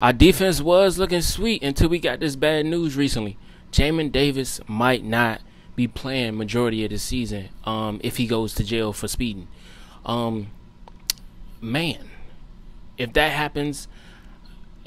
Our defense was looking sweet until we got this bad news recently. Jamin Davis might not be playing majority of the season if he goes to jail for speeding. Um, Man, if that happens,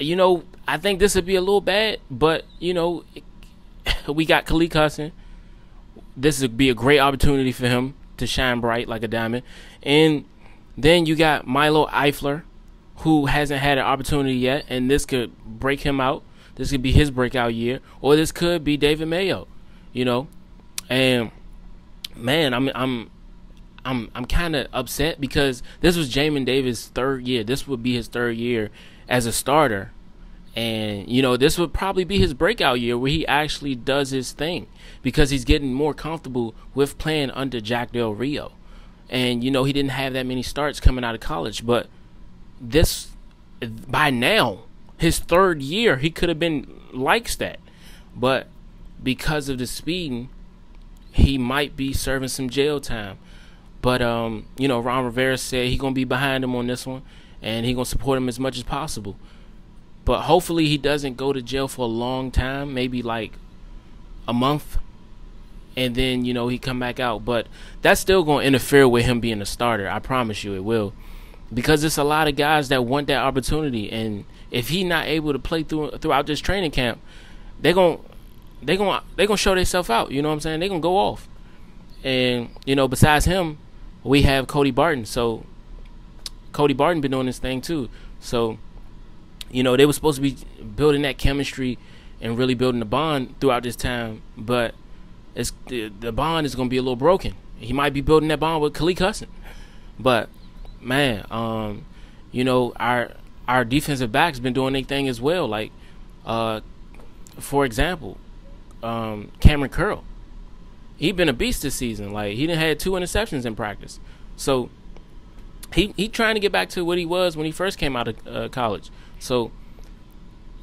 I think this would be a little bad, but we got Khalid Hudson. This would be a great opportunity for him to shine bright like a diamond. And then you got Milo Eifler, who hasn't had an opportunity yet, and this could break him out. This could be his breakout year, or this could be David Mayo, And man, I'm kind of upset because this was Jamin Davis' third year. This would be his third year as a starter, and this would probably be his breakout year where he actually does his thing because he's getting more comfortable with playing under Jack Del Rio, and he didn't have that many starts coming out of college, but this by now his third year he could have been like that, but because of the speeding he might be serving some jail time. But Ron Rivera said he gonna be behind him on this one, and he gonna support him as much as possible. But hopefully he doesn't go to jail for a long time, maybe like a month, and then he come back out. But that's still gonna interfere with him being a starter. I promise you it will, because there's a lot of guys that want that opportunity, and if he not able to play throughout this training camp, they gonna show themselves out. You know what I'm saying? They gonna go off, and besides him, we have Cody Barton. So Cody Barton been doing this thing too. So they were supposed to be building that chemistry and really building the bond throughout this time, but the bond is gonna be a little broken. He might be building that bond with Khalid Hudson, but man, our defensive backs been doing their thing as well. Like, for example, Cameron Curl, he been a beast this season. Like, he done had 2 interceptions in practice, so he trying to get back to what he was when he first came out of college. So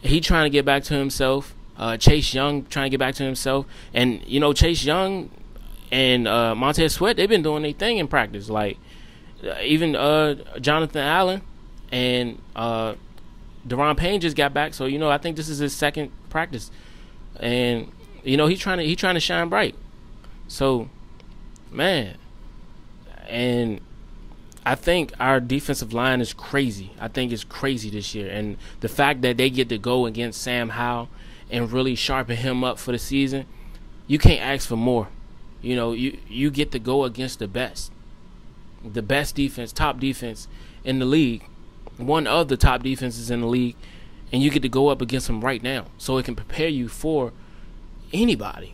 he trying to get back to himself. Chase Young trying to get back to himself, and Chase Young and Montez Sweat, they've been doing their thing in practice. Like, even Jonathan Allen and Deron Payne just got back, so I think this is his second practice, and he's trying to shine bright. So, man, and I think our defensive line is crazy. I think it's crazy this year, and the fact that they get to go against Sam Howell and really sharpen him up for the season, you can't ask for more. You get to go against the best defense, top defense in the league, one of the top defenses in the league, and you get to go up against them right now, so it can prepare you for anybody.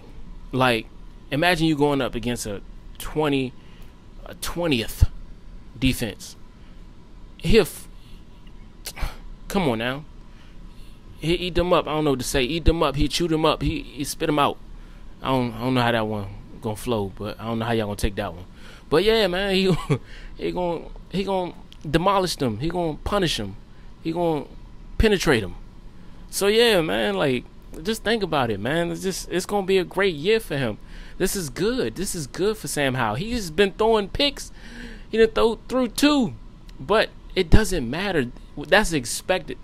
Like, imagine you going up against a 20th defense. Come on now. He eat them up. I don't know what to say. Eat them up. He chew them up. He spit them out. I don't know how that one gonna flow, but I don't know how y'all gonna take that one. But yeah, man, he gonna demolish them. He gonna punish them. He gonna penetrate them. So yeah, man, like, just think about it, man. It's gonna be a great year for him. This is good. This is good for Sam Howell. He's been throwing picks. He done threw 2, but it doesn't matter. That's expected.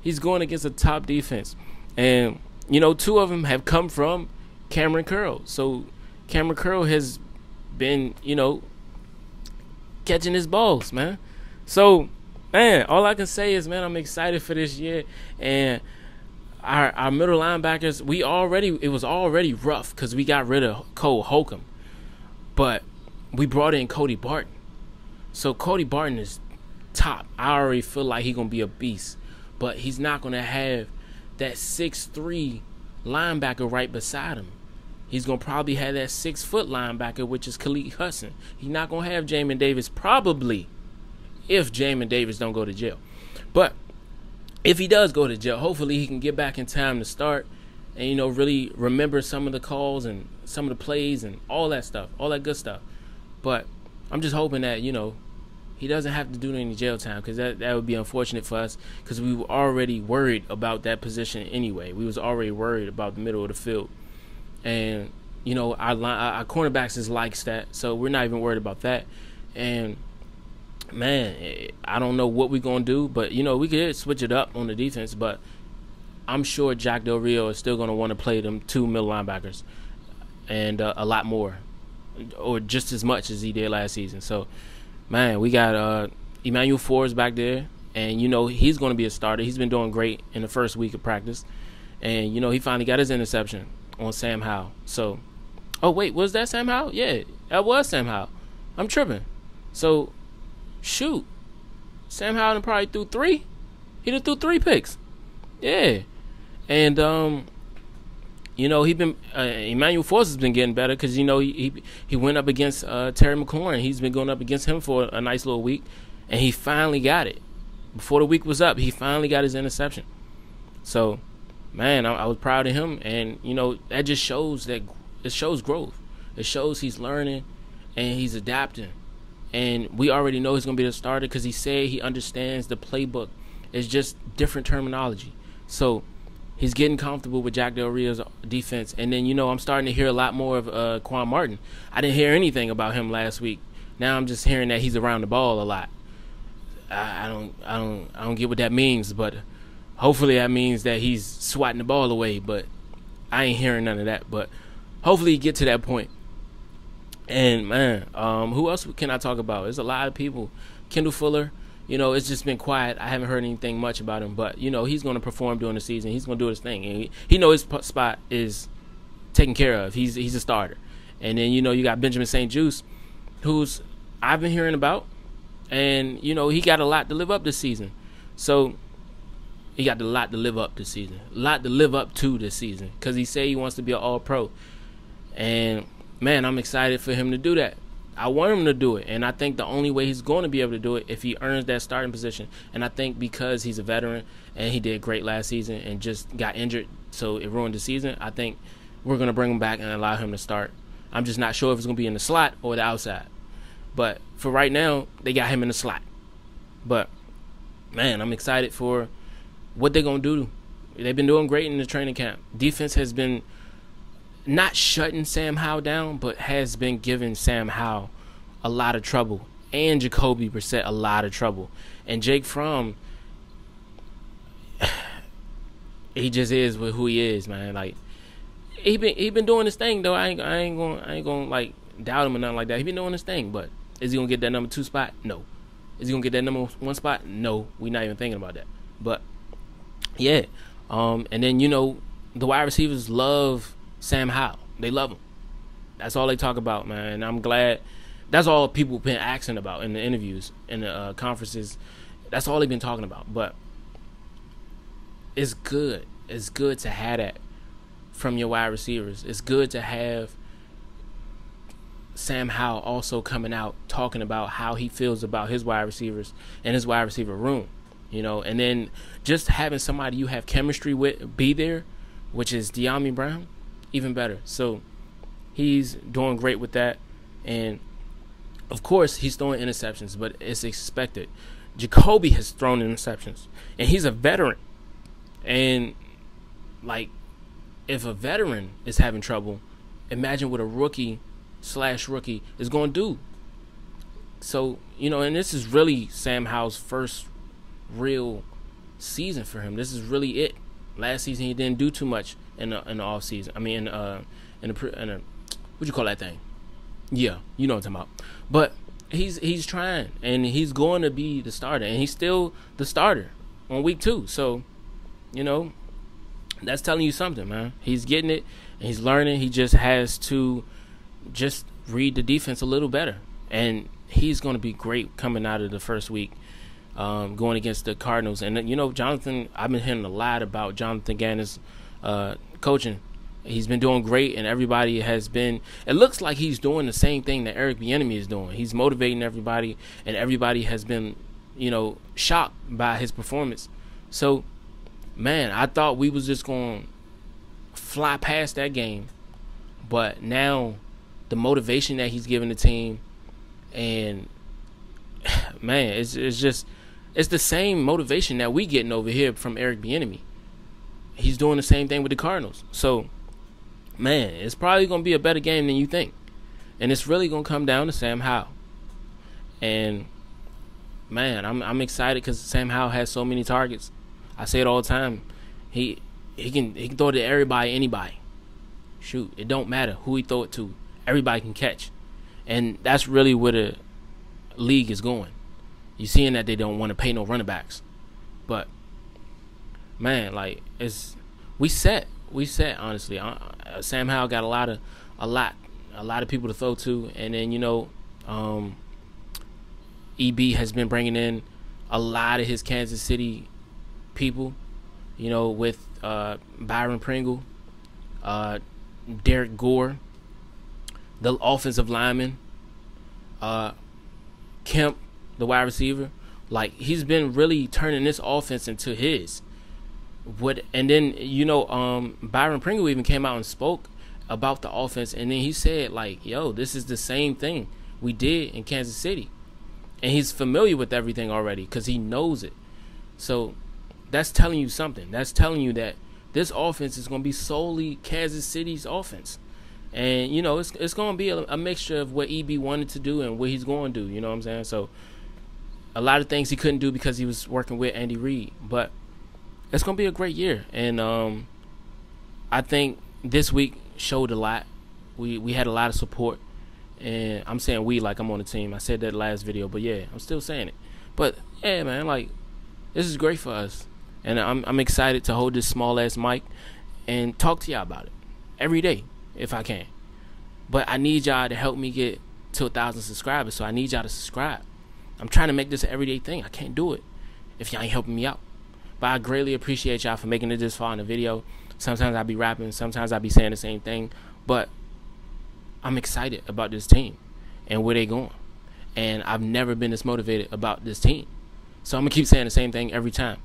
He's going against a top defense, and 2 of them have come from Cameron Curl. So Cameron Curl has been catching his balls, man. So, man, all I can say is, man, I'm excited for this year. And our middle linebackers, it was already rough because we got rid of Cole Holcomb, but we brought in Cody Barton. So Cody Barton is top. I already feel like he's gonna be a beast, but he's not gonna have that 6'3" linebacker right beside him. He's gonna probably have that 6-foot linebacker, which is Khalid Hudson. He's not gonna have Jamin Davis, probably, if Jamin Davis don't go to jail. But if he does go to jail, hopefully he can get back in time to start and really remember some of the calls and some of the plays and all that stuff, all that good stuff. But I'm just hoping that he doesn't have to do any jail time, because that would be unfortunate for us, because we were already worried about that position anyway. We was already worried about the middle of the field, and our cornerbacks is like that, so we're not even worried about that. And man, I don't know what we're gonna do, but we could switch it up on the defense. But I'm sure Jack Del Rio is still gonna want to play them two middle linebackers and a lot more, or just as much as he did last season. So, man, we got Emmanuel Forbes back there, and he's going to be a starter. He's been doing great in the first week of practice, and he finally got his interception on Sam Howell. So, oh wait, was that Sam Howell? Yeah, that was Sam Howell. I'm tripping. So, shoot, Sam Howell probably threw three. He done threw 3 picks. Yeah, and he been Emmanuel Forbes has been getting better because he went up against Terry McLaurin. He's been going up against him for a nice little week, and he finally got it. Before the week was up, he finally got his interception. So, man, I was proud of him, and that just shows that it shows growth. It shows he's learning and he's adapting, and we already know he's gonna be the starter because he said he understands the playbook. It's just different terminology. So he's getting comfortable with Jack Del Rio's defense. And then, I'm starting to hear a lot more of Quan Martin. I didn't hear anything about him last week. Now I'm just hearing that he's around the ball a lot. I don't get what that means, but hopefully that means that he's swatting the ball away. But I ain't hearing none of that. But hopefully he get to that point. And, man, who else can I talk about? There's a lot of people. Kendall Fuller. It's just been quiet. I haven't heard anything much about him, but he's going to perform during the season. He's going to do his thing, and he knows his spot is taken care of. He's a starter, and then you got Benjamin St-Juste, who's I've been hearing about, and he got a lot to live up this season. So he got a lot to live up this season, a lot to live up to this season, because he said he wants to be an All-Pro, and man, I'm excited for him to do that. I want him to do it, and I think the only way he's going to be able to do it if he earns that starting position. And I think because he's a veteran and he did great last season and just got injured, so it ruined the season, I think we're going to bring him back and allow him to start. I'm just not sure if it's going to be in the slot or the outside. But for right now, they got him in the slot. But, man, I'm excited for what they're going to do. They've been doing great in the training camp. Defense has been not shutting Sam Howell down, but has been giving Sam Howell a lot of trouble, and Jacoby Brissett a lot of trouble. And Jake Fromm, he just is with who he is, man. Like he been doing his thing though. I ain't gonna like doubt him or nothing like that. He been doing his thing, but is he gonna get that number 2 spot? No. Is he gonna get that number 1 spot? No. We're not even thinking about that. But yeah, and then the wide receivers love Sam Howell. They love him. That's all they talk about, man. And I'm glad. That's all people been asking about in the interviews, in the conferences. That's all they've been talking about. But it's good. It's good to have that from your wide receivers. It's good to have Sam Howell also coming out talking about how he feels about his wide receivers and his wide receiver room. And then just having somebody you have chemistry with be there, which is Dyami Brown, even better. So he's doing great with that. And of course he's throwing interceptions, but it's expected. Jacoby has thrown interceptions, and he's a veteran. And like, if a veteran is having trouble, imagine what a rookie is going to do. So and this is really Sam Howell's first real season for him. This is really it. Last season he didn't do too much in the off season. I mean, in a what you call that thing? Yeah, you know what I'm talking about. But he's trying, and he's going to be the starter, and he's still the starter on week 2. So, that's telling you something, man. He's getting it, and he's learning. He just has to just read the defense a little better, and he's going to be great coming out of the first week. Going against the Cardinals. And Jonathan, I've been hearing a lot about Jonathan Gannon's coaching. He's been doing great, and everybody has been, it looks like he's doing the same thing that Eric Bieniemy is doing. He's motivating everybody, and everybody has been shocked by his performance. So, man, I thought we was just going to fly past that game, but now the motivation that he's giving the team, and man, it's the same motivation that we getting over here from Eric Bieniemy. He's doing the same thing with the Cardinals. So, man, it's probably going to be a better game than you think. And it's really going to come down to Sam Howell. And man, I'm excited because Sam Howell has so many targets. I say it all the time. He he can throw it to everybody, anybody. Shoot, it don't matter who he throw it to. Everybody can catch, and that's really where the league is going. You seeing that they don't want to pay no running backs, but man, like we set honestly. Sam Howell got a lot of people to throw to, and then EB has been bringing in a lot of his Kansas City people, with Byron Pringle, Derek Gore, the offensive lineman, Kemp, the wide receiver. Like, he's been really turning this offense into his. And then Byron Pringle even came out and spoke about the offense, and then he said, like, yo, this is the same thing we did in Kansas City. And he's familiar with everything already because he knows it. So that's telling you something. That's telling you that this offense is going to be solely Kansas City's offense. And, it's going to be a mixture of what EB wanted to do and what he's going to do. You know what I'm saying? So a lot of things he couldn't do because he was working with Andy Reid. But it's going to be a great year. And I think this week showed a lot. We had a lot of support. And I'm saying we like I'm on the team. I said that last video, but yeah, I'm still saying it. But yeah, man, like, this is great for us, and I'm excited to hold this small ass mic and talk to y'all about it every day if I can. But I need y'all to help me get to 1,000 subscribers, so I need y'all to subscribe. I'm trying to make this an everyday thing. I can't do it if y'all ain't helping me out. But I greatly appreciate y'all for making it this far in the video. Sometimes I be rapping, sometimes I be saying the same thing, but I'm excited about this team and where they going. And I've never been this motivated about this team. So I'm going to keep saying the same thing every time.